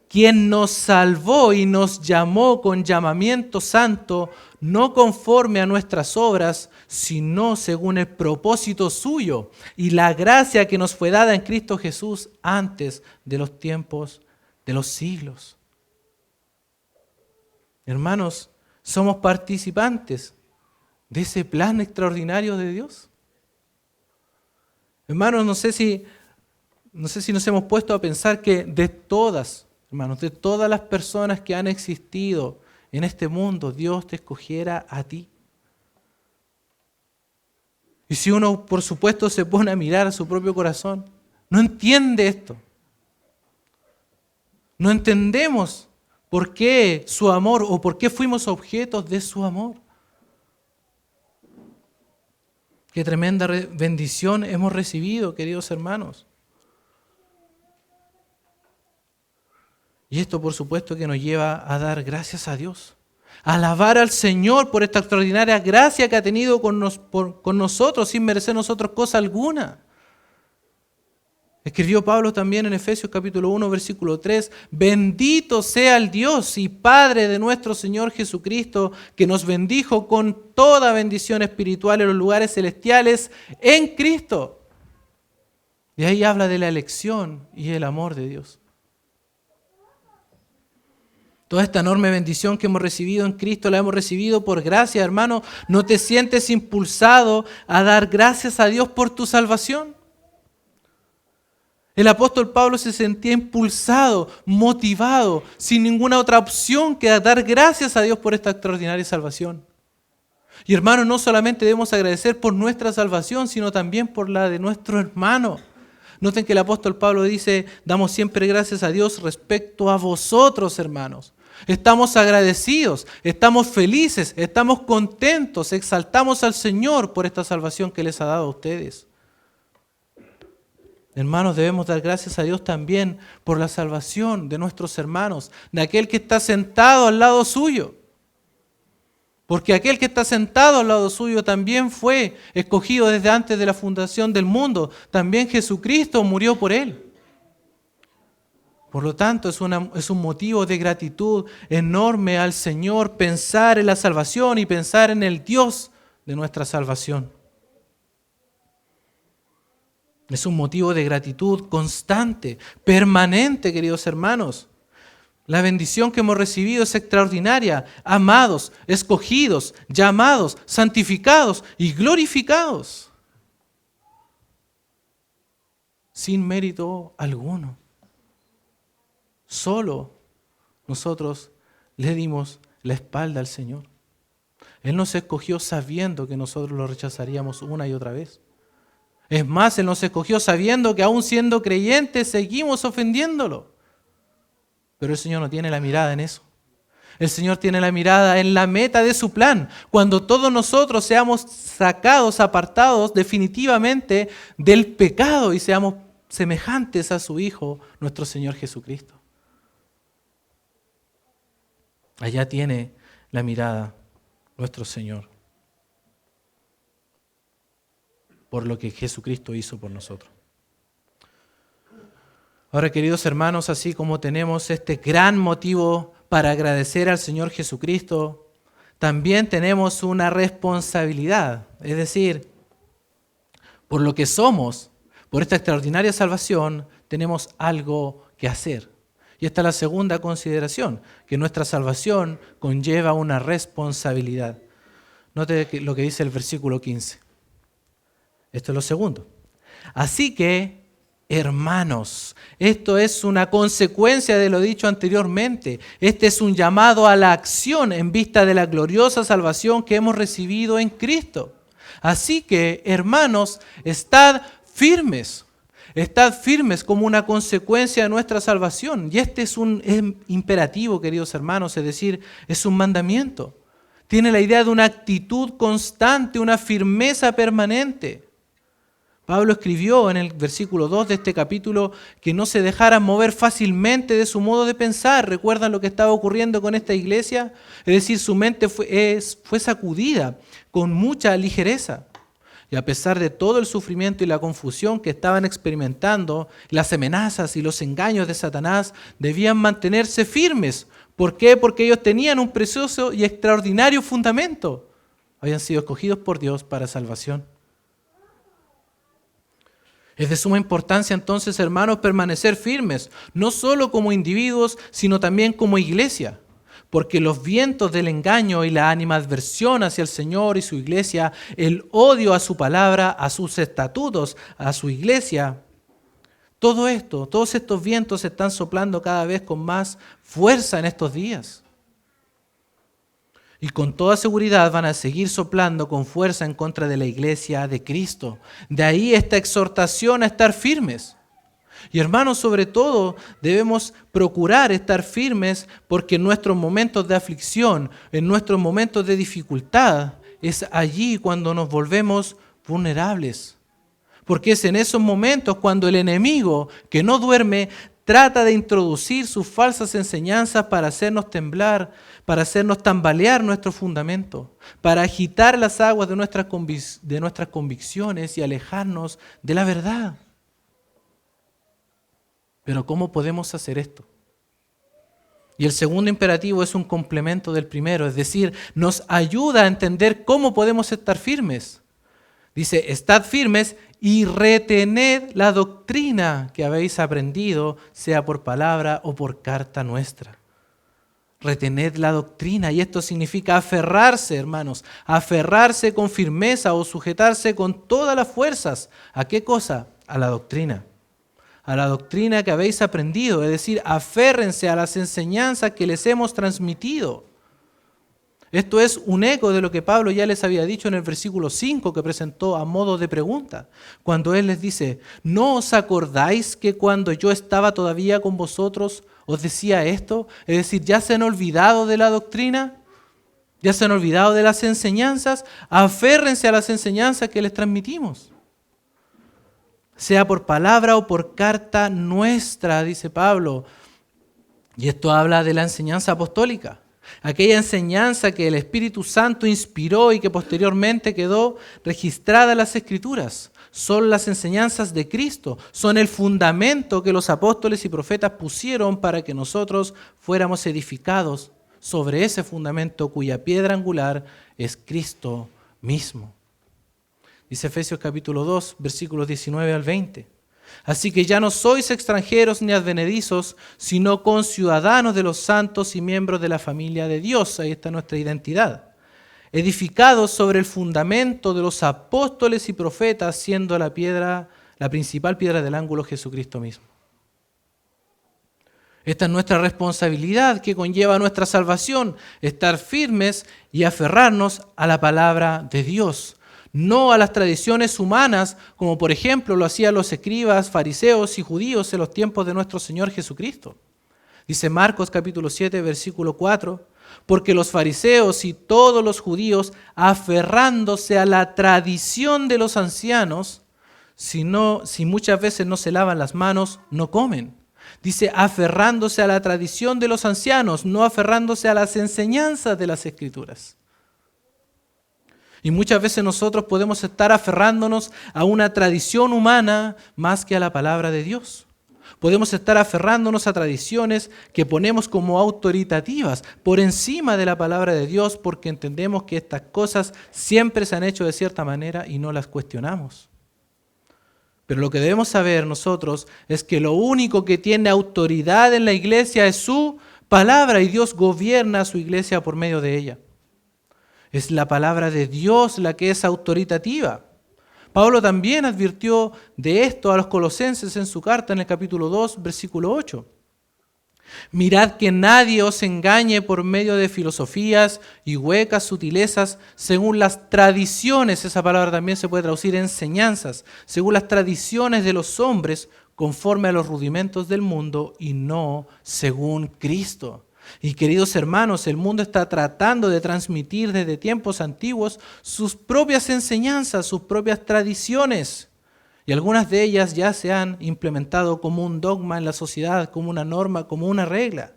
quien nos salvó y nos llamó con llamamiento santo, no conforme a nuestras obras, sino según el propósito suyo y la gracia que nos fue dada en Cristo Jesús antes de los tiempos de los siglos. Hermanos, somos participantes de ese plan extraordinario de Dios. Hermanos, no sé si no sé si nos hemos puesto a pensar que de todas, hermanos, de todas las personas que han existido en este mundo, Dios te escogiera a ti. Y si uno, por supuesto, se pone a mirar a su propio corazón, no entiende esto. No entendemos por qué su amor o por qué fuimos objetos de su amor. Qué tremenda bendición hemos recibido, queridos hermanos. Y esto, por supuesto, que nos lleva a dar gracias a Dios, a alabar al Señor por esta extraordinaria gracia que ha tenido con nosotros sin merecer nosotros cosa alguna. Escribió Pablo también en Efesios capítulo 1, versículo 3, bendito sea el Dios y Padre de nuestro Señor Jesucristo, que nos bendijo con toda bendición espiritual en los lugares celestiales en Cristo. Y ahí habla de la elección y el amor de Dios. Toda esta enorme bendición que hemos recibido en Cristo la hemos recibido por gracia, hermano. ¿No te sientes impulsado a dar gracias a Dios por tu salvación? El apóstol Pablo se sentía impulsado, motivado, sin ninguna otra opción que dar gracias a Dios por esta extraordinaria salvación. Y hermano, no solamente debemos agradecer por nuestra salvación, sino también por la de nuestro hermano. Noten que el apóstol Pablo dice, damos siempre gracias a Dios respecto a vosotros, hermanos. Estamos agradecidos, estamos felices, estamos contentos, exaltamos al Señor por esta salvación que les ha dado a ustedes. Hermanos, debemos dar gracias a Dios también por la salvación de nuestros hermanos, de aquel que está sentado al lado suyo. Porque aquel que está sentado al lado suyo también fue escogido desde antes de la fundación del mundo. También Jesucristo murió por él. Por lo tanto, es un motivo de gratitud enorme al Señor pensar en la salvación y pensar en el Dios de nuestra salvación. Es un motivo de gratitud constante, permanente, queridos hermanos. La bendición que hemos recibido es extraordinaria. Amados, escogidos, llamados, santificados y glorificados. Sin mérito alguno. Solo nosotros le dimos la espalda al Señor. Él nos escogió sabiendo que nosotros lo rechazaríamos una y otra vez. Es más, Él nos escogió sabiendo que aún siendo creyentes seguimos ofendiéndolo. Pero el Señor no tiene la mirada en eso. El Señor tiene la mirada en la meta de su plan. Cuando todos nosotros seamos sacados, apartados definitivamente del pecado y seamos semejantes a su Hijo, nuestro Señor Jesucristo. Allá tiene la mirada nuestro Señor. Por lo que Jesucristo hizo por nosotros. Ahora, queridos hermanos, así como tenemos este gran motivo para agradecer al Señor Jesucristo, también tenemos una responsabilidad. Es decir, por lo que somos, por esta extraordinaria salvación, tenemos algo que hacer. Y esta es la segunda consideración, que nuestra salvación conlleva una responsabilidad. Note lo que dice el versículo 15. Esto es lo segundo. Así que, hermanos, esto es una consecuencia de lo dicho anteriormente. Este es un llamado a la acción en vista de la gloriosa salvación que hemos recibido en Cristo. Así que, hermanos, estad firmes. Estad firmes como una consecuencia de nuestra salvación. Y este es un imperativo, queridos hermanos, es decir, es un mandamiento. Tiene la idea de una actitud constante, una firmeza permanente. Pablo escribió en el versículo 2 de este capítulo que no se dejaran mover fácilmente de su modo de pensar. ¿Recuerdan lo que estaba ocurriendo con esta iglesia? Es decir, su mente fue sacudida con mucha ligereza. Y a pesar de todo el sufrimiento y la confusión que estaban experimentando, las amenazas y los engaños de Satanás, debían mantenerse firmes. ¿Por qué? Porque ellos tenían un precioso y extraordinario fundamento. Habían sido escogidos por Dios para salvación. Es de suma importancia entonces, hermanos, permanecer firmes, no solo como individuos, sino también como iglesia. Porque los vientos del engaño y la animadversión hacia el Señor y su iglesia, el odio a su palabra, a sus estatutos, a su iglesia, Todo esto, todos estos vientos están soplando cada vez con más fuerza en estos días. Y con toda seguridad van a seguir soplando con fuerza en contra de la iglesia de Cristo. De ahí esta exhortación a estar firmes. Y hermanos, sobre todo debemos procurar estar firmes porque en nuestros momentos de aflicción, en nuestros momentos de dificultad, es allí cuando nos volvemos vulnerables. Porque es en esos momentos cuando el enemigo, que no duerme, trata de introducir sus falsas enseñanzas para hacernos temblar, para hacernos tambalear nuestro fundamento, para agitar las aguas de nuestras convicciones y alejarnos de la verdad. Pero ¿cómo podemos hacer esto? Y el segundo imperativo es un complemento del primero, es decir, nos ayuda a entender cómo podemos estar firmes. Dice, estad firmes y retened la doctrina que habéis aprendido, sea por palabra o por carta nuestra. Retened la doctrina, y esto significa aferrarse, hermanos, aferrarse con firmeza o sujetarse con todas las fuerzas. ¿A qué cosa? A la doctrina que habéis aprendido, es decir, aférrense a las enseñanzas que les hemos transmitido. Esto es un eco de lo que Pablo ya les había dicho en el versículo 5 que presentó a modo de pregunta, cuando él les dice, ¿no os acordáis que cuando yo estaba todavía con vosotros os decía esto? Es decir, ¿ya se han olvidado de la doctrina? ¿Ya se han olvidado de las enseñanzas? Aférrense a las enseñanzas que les transmitimos. Sea por palabra o por carta nuestra, dice Pablo. Y esto habla de la enseñanza apostólica. Aquella enseñanza que el Espíritu Santo inspiró y que posteriormente quedó registrada en las Escrituras. Son las enseñanzas de Cristo, son el fundamento que los apóstoles y profetas pusieron para que nosotros fuéramos edificados sobre ese fundamento cuya piedra angular es Cristo mismo. Dice Efesios capítulo 2, versículos 19 al 20. Así que ya no sois extranjeros ni advenedizos, sino conciudadanos de los santos y miembros de la familia de Dios. Ahí está nuestra identidad. Edificados sobre el fundamento de los apóstoles y profetas, siendo la principal piedra del ángulo Jesucristo mismo. Esta es nuestra responsabilidad que conlleva nuestra salvación, estar firmes y aferrarnos a la palabra de Dios. No a las tradiciones humanas, como por ejemplo lo hacían los escribas, fariseos y judíos en los tiempos de nuestro Señor Jesucristo. Dice Marcos capítulo 7, versículo 4, porque los fariseos y todos los judíos, aferrándose a la tradición de los ancianos, si muchas veces no se lavan las manos, no comen. Dice aferrándose a la tradición de los ancianos, no aferrándose a las enseñanzas de las Escrituras. Y muchas veces nosotros podemos estar aferrándonos a una tradición humana más que a la palabra de Dios. Podemos estar aferrándonos a tradiciones que ponemos como autoritativas por encima de la palabra de Dios porque entendemos que estas cosas siempre se han hecho de cierta manera y no las cuestionamos. Pero lo que debemos saber nosotros es que lo único que tiene autoridad en la iglesia es su palabra y Dios gobierna a su iglesia por medio de ella. Es la palabra de Dios la que es autoritativa. Pablo también advirtió de esto a los colosenses en su carta en el capítulo 2, versículo 8. Mirad que nadie os engañe por medio de filosofías y huecas sutilezas según las tradiciones, esa palabra también se puede traducir enseñanzas, según las tradiciones de los hombres conforme a los rudimentos del mundo y no según Cristo. Y queridos hermanos, el mundo está tratando de transmitir desde tiempos antiguos sus propias enseñanzas, sus propias tradiciones. Y algunas de ellas ya se han implementado como un dogma en la sociedad, como una norma, como una regla.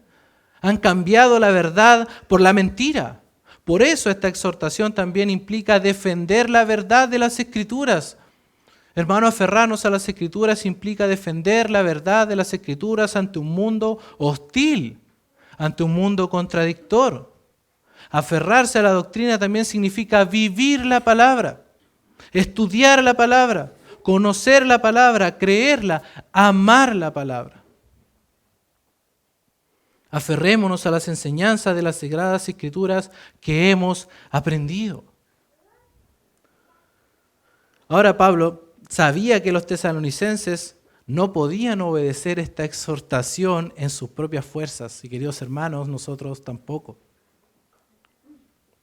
Han cambiado la verdad por la mentira. Por eso esta exhortación también implica defender la verdad de las Escrituras. Hermano, aferrarnos a las Escrituras implica defender la verdad de las Escrituras ante un mundo hostil, ante un mundo contradictor. Aferrarse a la doctrina también significa vivir la palabra, estudiar la palabra, conocer la palabra, creerla, amar la palabra. Aferrémonos a las enseñanzas de las Sagradas Escrituras que hemos aprendido. Ahora Pablo sabía que los tesalonicenses no podían obedecer esta exhortación en sus propias fuerzas. Y queridos hermanos, nosotros tampoco.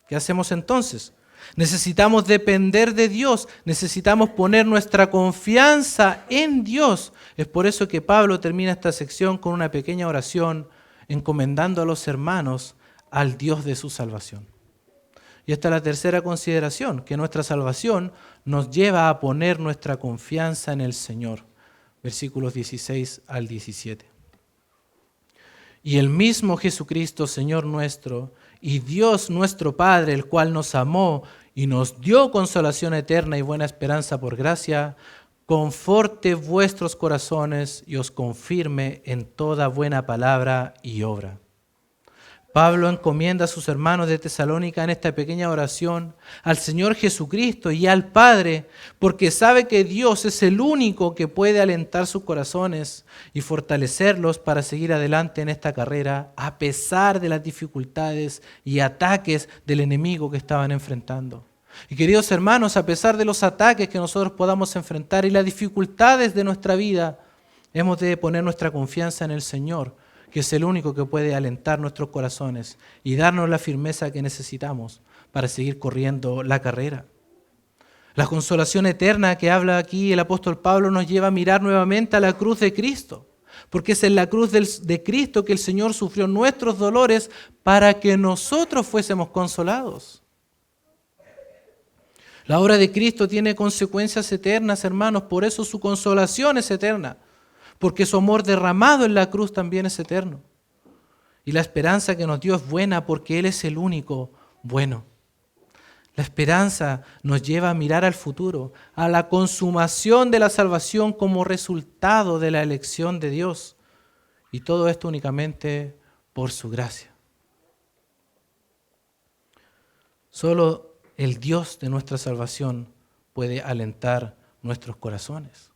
¿Qué hacemos entonces? Necesitamos depender de Dios, necesitamos poner nuestra confianza en Dios. Es por eso que Pablo termina esta sección con una pequeña oración encomendando a los hermanos al Dios de su salvación. Y esta es la tercera consideración, que nuestra salvación nos lleva a poner nuestra confianza en el Señor. Versículos 16 al 17. Y el mismo Jesucristo, Señor nuestro, y Dios nuestro Padre, el cual nos amó y nos dio consolación eterna y buena esperanza por gracia, conforte vuestros corazones y os confirme en toda buena palabra y obra. Pablo encomienda a sus hermanos de Tesalónica en esta pequeña oración al Señor Jesucristo y al Padre, porque sabe que Dios es el único que puede alentar sus corazones y fortalecerlos para seguir adelante en esta carrera, a pesar de las dificultades y ataques del enemigo que estaban enfrentando. Y queridos hermanos, a pesar de los ataques que nosotros podamos enfrentar y las dificultades de nuestra vida, hemos de poner nuestra confianza en el Señor, que es el único que puede alentar nuestros corazones y darnos la firmeza que necesitamos para seguir corriendo la carrera. La consolación eterna que habla aquí el apóstol Pablo nos lleva a mirar nuevamente a la cruz de Cristo, porque es en la cruz de Cristo que el Señor sufrió nuestros dolores para que nosotros fuésemos consolados. La obra de Cristo tiene consecuencias eternas, hermanos, por eso su consolación es eterna. Porque su amor derramado en la cruz también es eterno. Y la esperanza que nos dio es buena porque Él es el único bueno. La esperanza nos lleva a mirar al futuro, a la consumación de la salvación como resultado de la elección de Dios. Y todo esto únicamente por su gracia. Solo el Dios de nuestra salvación puede alentar nuestros corazones.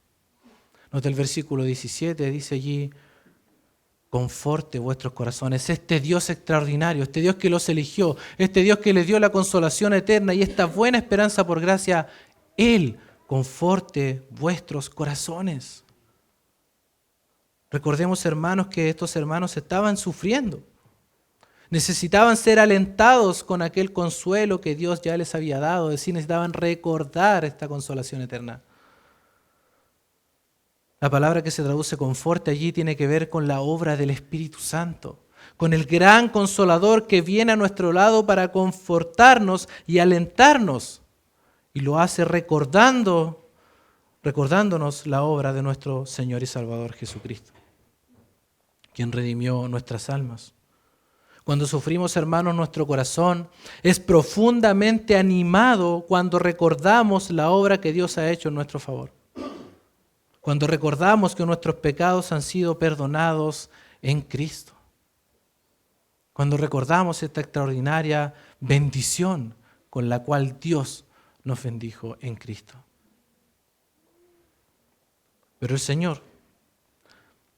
Nota el versículo 17, dice allí, conforte vuestros corazones. Este Dios extraordinario, este Dios que los eligió, este Dios que les dio la consolación eterna y esta buena esperanza por gracia, Él conforte vuestros corazones. Recordemos, hermanos, que estos hermanos estaban sufriendo. Necesitaban ser alentados con aquel consuelo que Dios ya les había dado, es decir, necesitaban recordar esta consolación eterna. La palabra que se traduce conforte allí tiene que ver con la obra del Espíritu Santo, con el gran consolador que viene a nuestro lado para confortarnos y alentarnos. Y lo hace recordándonos la obra de nuestro Señor y Salvador Jesucristo, quien redimió nuestras almas. Cuando sufrimos, hermanos, nuestro corazón es profundamente animado cuando recordamos la obra que Dios ha hecho en nuestro favor. Cuando recordamos que nuestros pecados han sido perdonados en Cristo. Cuando recordamos esta extraordinaria bendición con la cual Dios nos bendijo en Cristo. Pero el Señor,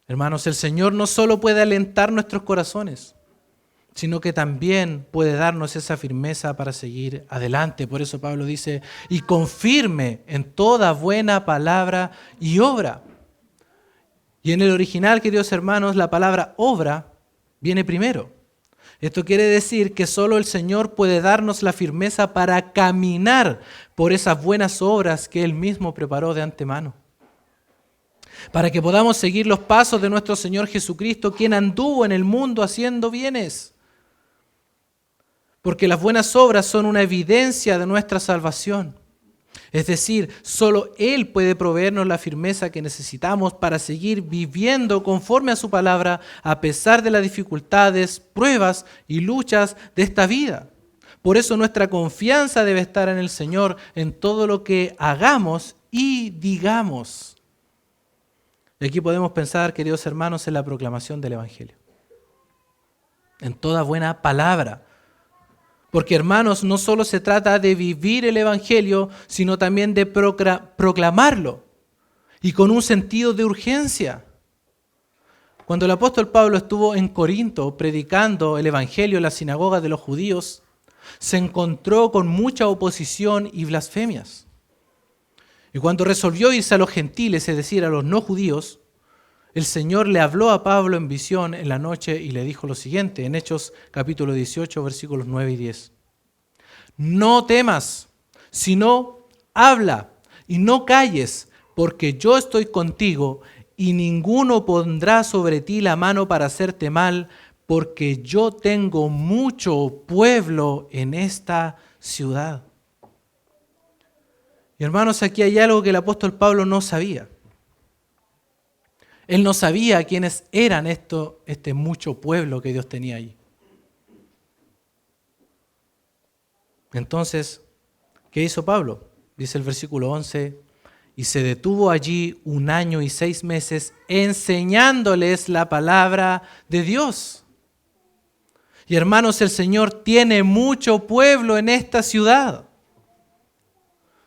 hermanos, el Señor no solo puede alentar nuestros corazones, sino que también puede darnos esa firmeza para seguir adelante. Por eso Pablo dice, y confirme en toda buena palabra y obra. Y en el original, queridos hermanos, la palabra obra viene primero. Esto quiere decir que solo el Señor puede darnos la firmeza para caminar por esas buenas obras que Él mismo preparó de antemano. Para que podamos seguir los pasos de nuestro Señor Jesucristo, quien anduvo en el mundo haciendo bienes. Porque las buenas obras son una evidencia de nuestra salvación. Es decir, solo Él puede proveernos la firmeza que necesitamos para seguir viviendo conforme a su palabra a pesar de las dificultades, pruebas y luchas de esta vida. Por eso nuestra confianza debe estar en el Señor en todo lo que hagamos y digamos. Y aquí podemos pensar, queridos hermanos, en la proclamación del Evangelio. En toda buena palabra. Porque, hermanos, no solo se trata de vivir el Evangelio, sino también de proclamarlo. Y con un sentido de urgencia. Cuando el apóstol Pablo estuvo en Corinto predicando el Evangelio en la sinagoga de los judíos, se encontró con mucha oposición y blasfemias. Y cuando resolvió irse a los gentiles, es decir, a los no judíos, el Señor le habló a Pablo en visión en la noche y le dijo lo siguiente, en Hechos capítulo 18, versículos 9 y 10. No temas, sino habla y no calles, porque yo estoy contigo y ninguno pondrá sobre ti la mano para hacerte mal, porque yo tengo mucho pueblo en esta ciudad. Y hermanos, aquí hay algo que el apóstol Pablo no sabía. Él no sabía quiénes eran este mucho pueblo que Dios tenía allí. Entonces, ¿qué hizo Pablo? Dice el versículo 11, y se detuvo allí 1 año y 6 meses enseñándoles la palabra de Dios. Y hermanos, el Señor tiene mucho pueblo en esta ciudad.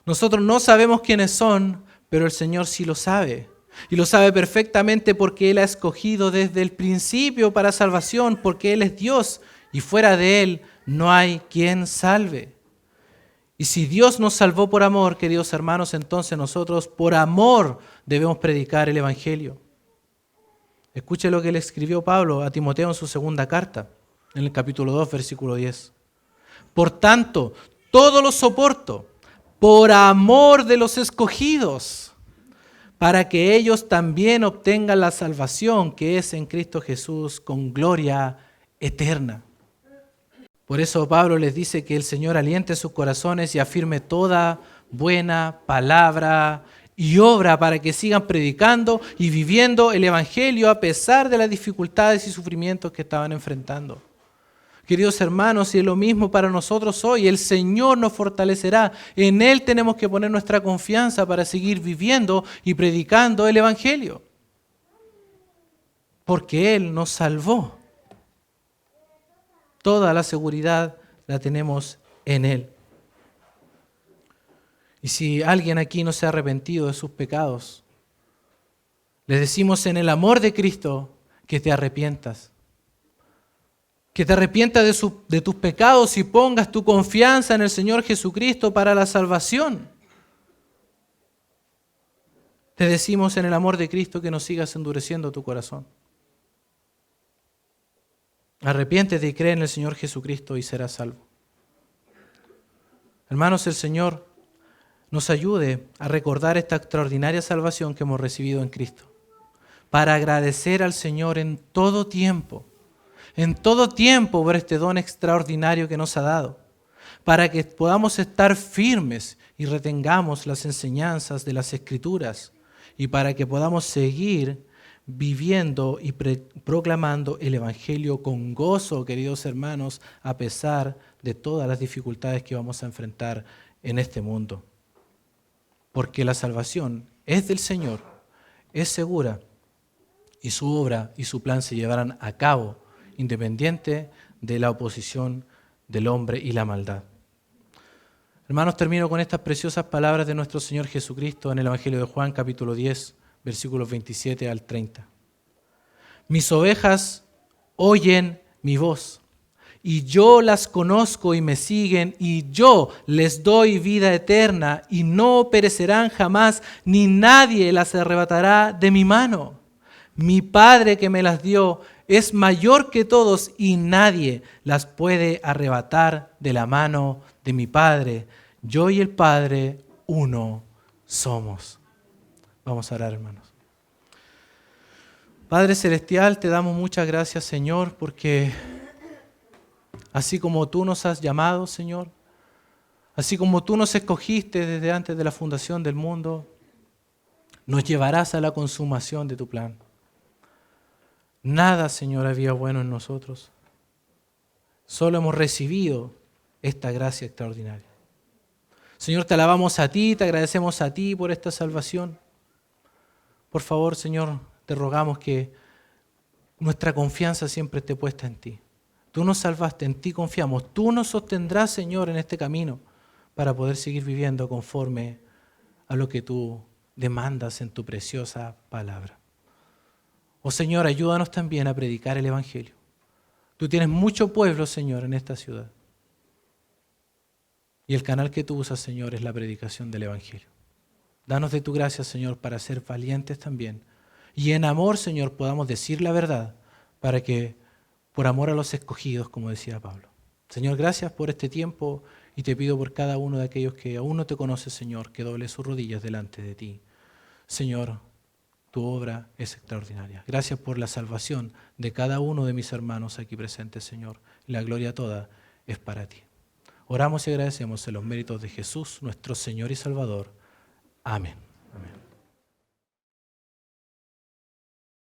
Nosotros no sabemos quiénes son, pero el Señor sí lo sabe. Y lo sabe perfectamente porque Él ha escogido desde el principio para salvación, porque Él es Dios y fuera de Él no hay quien salve. Y si Dios nos salvó por amor, queridos hermanos, entonces nosotros por amor debemos predicar el Evangelio. Escuche lo que le escribió Pablo a Timoteo en su segunda carta, en el capítulo 2, versículo 10. Por tanto, todo lo soporto por amor de los escogidos, para que ellos también obtengan la salvación que es en Cristo Jesús con gloria eterna. Por eso Pablo les dice que el Señor aliente sus corazones y afirme toda buena palabra y obra para que sigan predicando y viviendo el Evangelio a pesar de las dificultades y sufrimientos que estaban enfrentando. Queridos hermanos, y es lo mismo para nosotros hoy. El Señor nos fortalecerá. En Él tenemos que poner nuestra confianza para seguir viviendo y predicando el Evangelio. Porque Él nos salvó. Toda la seguridad la tenemos en Él. Y si alguien aquí no se ha arrepentido de sus pecados, le decimos en el amor de Cristo que te arrepientas. Que te arrepientas de tus pecados y pongas tu confianza en el Señor Jesucristo para la salvación. Te decimos en el amor de Cristo que no sigas endureciendo tu corazón. Arrepiéntete y cree en el Señor Jesucristo y serás salvo. Hermanos, el Señor nos ayude a recordar esta extraordinaria salvación que hemos recibido en Cristo, para agradecer al Señor en todo tiempo por este don extraordinario que nos ha dado, para que podamos estar firmes y retengamos las enseñanzas de las Escrituras y para que podamos seguir viviendo y proclamando el Evangelio con gozo, queridos hermanos, a pesar de todas las dificultades que vamos a enfrentar en este mundo. Porque la salvación es del Señor, es segura y su obra y su plan se llevarán a cabo independiente de la oposición del hombre y la maldad. Hermanos, termino con estas preciosas palabras de nuestro Señor Jesucristo en el Evangelio de Juan, capítulo 10, versículos 27 al 30. Mis ovejas oyen mi voz, y yo las conozco y me siguen, y yo les doy vida eterna, y no perecerán jamás, ni nadie las arrebatará de mi mano. Mi Padre que me las dio es mayor que todos, y nadie las puede arrebatar de la mano de mi Padre. Yo y el Padre, uno somos. Vamos a orar, hermanos. Padre Celestial, te damos muchas gracias, Señor, porque así como tú nos has llamado, Señor, así como tú nos escogiste desde antes de la fundación del mundo, nos llevarás a la consumación de tu plan. Nada, Señor, había bueno en nosotros. Solo hemos recibido esta gracia extraordinaria. Señor, te alabamos a ti, te agradecemos a ti por esta salvación. Por favor, Señor, te rogamos que nuestra confianza siempre esté puesta en ti. Tú nos salvaste, en ti confiamos. Tú nos sostendrás, Señor, en este camino para poder seguir viviendo conforme a lo que tú demandas en tu preciosa palabra. Oh Señor, ayúdanos también a predicar el Evangelio. Tú tienes mucho pueblo, Señor, en esta ciudad. Y el canal que tú usas, Señor, es la predicación del Evangelio. Danos de tu gracia, Señor, para ser valientes también. Y en amor, Señor, podamos decir la verdad para que, por amor a los escogidos, como decía Pablo. Señor, gracias por este tiempo y te pido por cada uno de aquellos que aún no te conocen, Señor, que doble sus rodillas delante de ti. Señor, tu obra es extraordinaria. Gracias por la salvación de cada uno de mis hermanos aquí presentes, Señor. La gloria toda es para ti. Oramos y agradecemos en los méritos de Jesús, nuestro Señor y Salvador. Amén. Amén.